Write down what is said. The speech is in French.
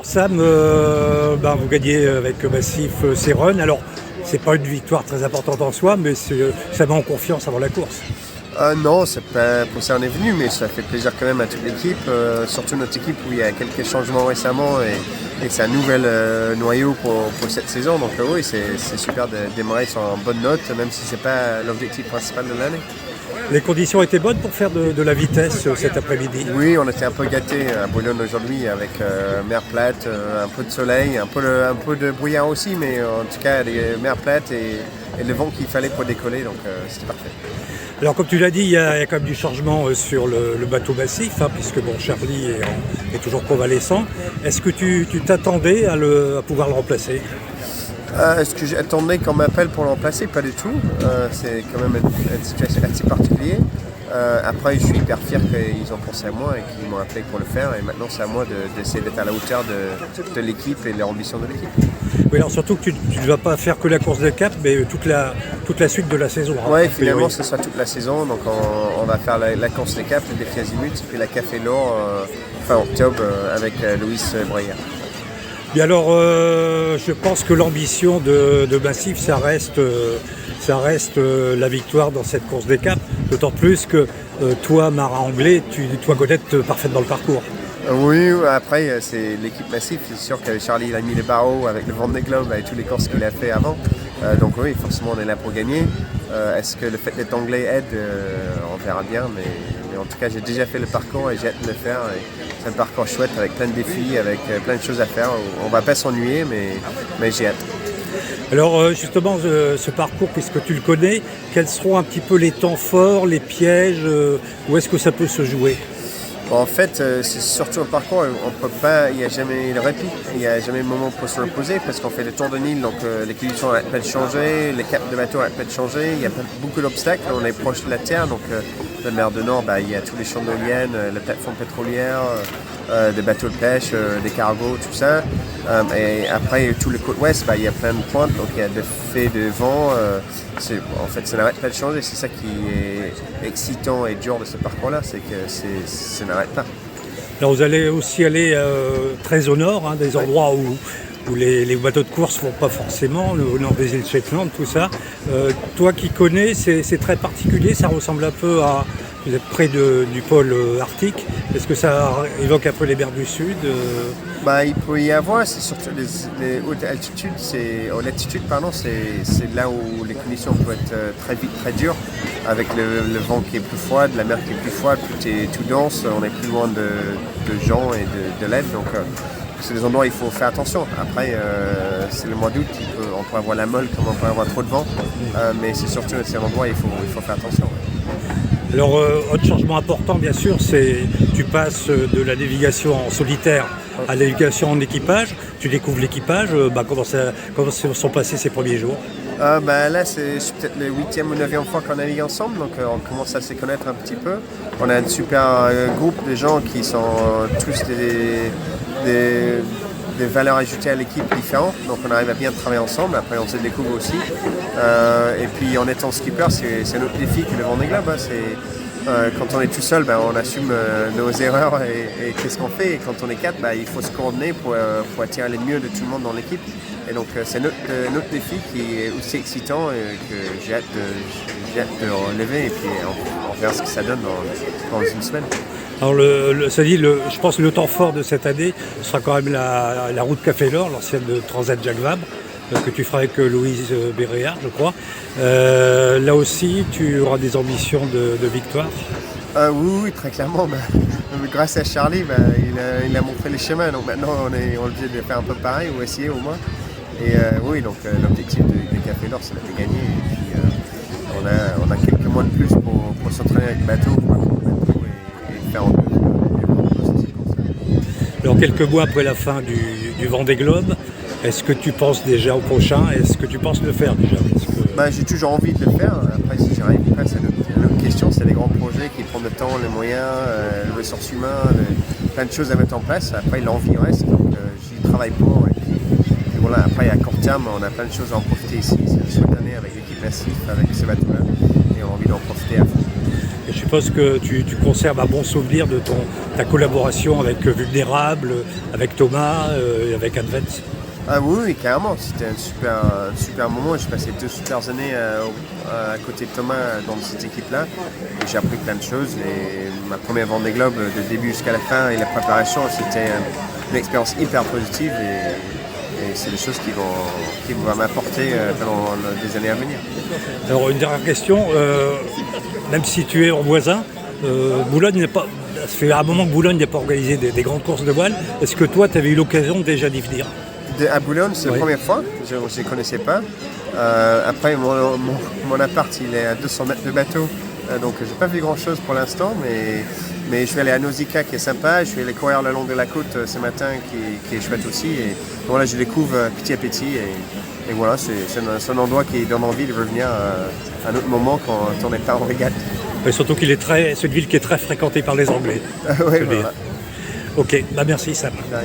Sam, vous gagnez avec Massif ces runs. Alors, c'est pas une victoire très importante en soi, mais ça met en confiance avant la course. Non, c'est pas pour ça on est venu, mais ça fait plaisir quand même à toute l'équipe, surtout notre équipe où il y a quelques changements récemment et c'est un nouvel noyau pour cette saison. Donc oui, c'est super de démarrer sur une bonne note, même si c'est pas l'objectif principal de l'année. Les conditions étaient bonnes pour faire de la vitesse cet après-midi? Oui, on était un peu gâtés à Boulogne aujourd'hui avec mer plate, un peu de soleil, un peu de brouillard aussi, mais en tout cas des mers plates et le vent qu'il fallait pour décoller, donc c'était parfait. Alors comme tu l'as dit, il y a quand même du changement sur le bateau Massif, puisque Charlie est toujours convalescent. Est-ce que tu t'attendais à pouvoir le remplacer? Est-ce que j'attendais qu'on m'appelle pour le remplacer? Pas du tout. C'est quand même une situation assez particulière. Après, je suis hyper fier qu'ils ont pensé à moi et qu'ils m'ont appelé pour le faire. Et maintenant, c'est à moi d'essayer d'être à la hauteur de l'équipe et de l'ambition de l'équipe. Oui, alors surtout que tu ne vas pas faire que la course de Cap, mais toute la suite de la saison. Oui, finalement, ce sera toute la saison. Donc, on va faire la course des Cap, le défi Azimut, puis la Café Lourd fin octobre avec Louis Breyer. Et alors, je pense que l'ambition de Massif, ça reste la victoire dans cette course des Caps, d'autant plus que toi, marin anglais, tu dois connaître parfaitement le parcours. Oui, après, c'est l'équipe Massif. C'est sûr que Charlie il a mis les barreaux avec le Vendée Globe et toutes les courses qu'il a fait avant. Donc oui, forcément, on est là pour gagner. Est-ce que le fait d'être anglais aide? On verra bien, mais en tout cas, j'ai déjà fait le parcours et j'ai hâte de le faire. C'est un parcours chouette avec plein de défis, avec plein de choses à faire. On va pas s'ennuyer, mais j'ai hâte. Alors justement, ce parcours, puisque tu le connais, quels seront un petit peu les temps forts, les pièges, où est-ce que ça peut se jouer? Bon, en fait, c'est surtout un parcours où il n'y a jamais de répit, il n'y a jamais de moment pour se reposer parce qu'on fait le tour de Nil, donc les conditions n'arrêtent pas de changer, les caps de bateau n'arrêtent pas de changer, il y a beaucoup d'obstacles, on est proche de la terre, donc la mer de Nord, il y a tous les champs d'éoliennes, la plateforme pétrolière, des bateaux de pêche, des cargos, tout ça. Et après, tout le côte ouest, il y a plein de pointes, donc il y a des faits de vent. En fait, ça n'arrête pas de changer. C'est ça qui est excitant et dur de ce parcours-là, c'est que ça n'arrête pas. Alors vous allez aussi aller très au nord, des endroits où les bateaux de course ne vont pas forcément, au nord des îles Shetland, tout ça. Toi qui connais, c'est très particulier, ça ressemble un peu à... Vous êtes près du pôle arctique. Est-ce que ça évoque un peu les mers du Sud? Il peut y avoir, c'est surtout les hautes altitudes, c'est là où les conditions peuvent être très vite très dures, avec le vent qui est plus froid, la mer qui est plus froide, tout est tout dense, on est plus loin de gens et de l'aide, donc c'est des endroits où il faut faire attention. Après, c'est le mois d'août, on peut avoir la molle comme on peut avoir trop de vent, mais c'est surtout ces endroits où il faut faire attention. Alors, autre changement important, bien sûr, c'est tu passes de la navigation en solitaire à la navigation en équipage. Tu découvres l'équipage. Comment se sont passés ces premiers jours? Là, c'est peut-être le 8e ou 9e fois qu'on navigue ensemble, donc on commence à se connaître un petit peu. On a un super groupe de gens qui sont tous des valeurs ajoutées à l'équipe différentes, donc on arrive à bien travailler ensemble, après on se découvre aussi. Et puis en étant skipper, c'est notre défi qui est le Vendée Globe. Quand on est tout seul, on assume nos erreurs et qu'est-ce qu'on fait. Et quand on est 4, il faut se coordonner pour attirer les mieux de tout le monde dans l'équipe. Et donc c'est notre défi qui est aussi excitant et que j'ai hâte de relever et puis on verra ce que ça donne dans une semaine. Alors je pense que le temps fort de cette année sera quand même la route Café Lourd, l'ancienne de Transat Jacques Vabre, que tu feras avec Louise Béréard, je crois. Là aussi, tu auras des ambitions de victoire? Oui, très clairement. Grâce à Charlie, il a montré les chemins, donc maintenant on est obligé de faire un peu pareil ou essayer au moins. Et oui, donc l'objectif des Café Lourd, c'est de gagner. Et puis on a quelques mois de plus pour s'entraîner avec le bateau. Alors quelques mois après la fin du Vendée Globe, est-ce que tu penses déjà au prochain? Est-ce que tu penses le faire déjà? J'ai toujours envie de le faire. Après, si j'y arrive pas, c'est une autre question. C'est des grands projets qui prennent le temps, les moyens, les ressources humaines, plein de choses à mettre en place. Après, l'envie reste, donc j'y travaille pour. Et puis voilà, après, à court terme, on a plein de choses à en profiter ici. C'est une chouette année avec l'équipe Massif, avec ce bateau-là, et on a envie d'en profiter à fond. Et je suppose que tu conserves un bon souvenir de ta collaboration avec Vulnérable, avec Thomas et avec Advance. Ah oui, oui, carrément, c'était un super moment. J'ai passé 2 super années à côté de Thomas dans cette équipe-là. Et j'ai appris plein de choses. Et ma première Vendée Globe, de début jusqu'à la fin, et la préparation, c'était une expérience hyper positive. Et c'est des choses qui vont m'apporter pendant les années à venir. Alors une dernière question, même si tu es en voisin, Boulogne n'est pas. Ça fait un moment que Boulogne n'a pas organisé des grandes courses de voile. Est-ce que toi, tu avais eu l'occasion déjà d'y venir? À Boulogne, c'est Oui. la première fois, je ne les connaissais pas. Après, mon appart, il est à 200 mètres de bateau, donc j'ai pas vu grand-chose pour l'instant, mais je suis allé à Nausicaa qui est sympa, je suis allé courir le long de la côte ce matin qui est chouette aussi, et voilà, je découvre petit à petit, et voilà, c'est un endroit qui donne envie de revenir à un autre moment quand on n'est pas en régate. Et surtout qu'il c'est une ville qui est très fréquentée par les Anglais. Ouais, je veux dire. voilà. Ok, bah merci Sam.